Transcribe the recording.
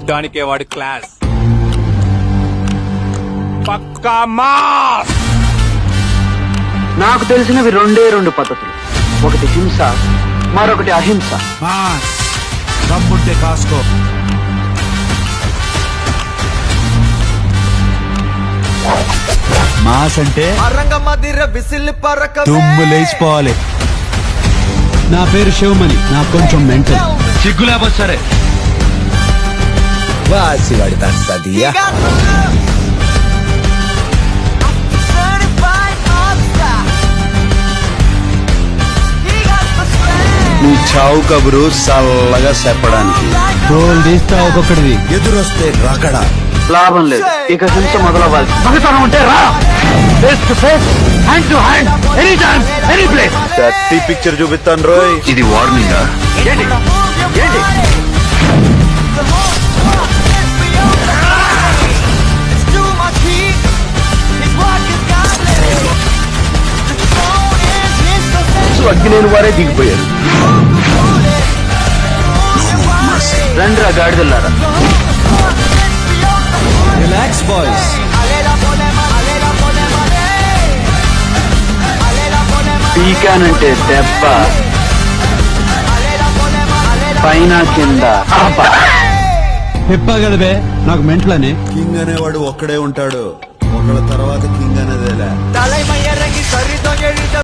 చూడ్డానికే వాడి క్లాస్. పక్కా మాస్. నాకు తెలిసినవి రెండు పద్ధతులు, ఒకటి హింస, మరొకటి అహింస. దమ్ముంటే కాసుకో. మాస్ అంటే దుమ్ము లేచిపోవాలి. నా పేరు శివమణి, నాకు కొంచెం మెంటల్. సిగ్గు లేకపోతే సరే. వాసివాడి తస్తదియా. నీ చావు కబురు చల్లగా చెప్పడానికి. రోల్ తీస్తా ఒక్కొక్కడిది. ఎదురొస్తే రగడా. లాభం లేదు, ఇక హింస మొదలవ్వాలి. మగతనం ఉంటే రా, face to face, hand to hand, any time any place. గట్టి పిక్చర్ చూపిస్తాను రోయ్. ఇది వార్నింగ్. ఏంటి ఏంటి అగ్గిలేని వారే దిగిపోయారు. రండిరా గాడిదల్లారా. Relax boys. పీకానంటే దెబ్బ, పైన కింద. చెప్పా కదా బే, నాకు మెంటలని. కింగ్ అనేవాడు ఒక్కడే ఉంటాడు, ఒకళ్ళ తర్వాత కింగ్ అనేదేలా.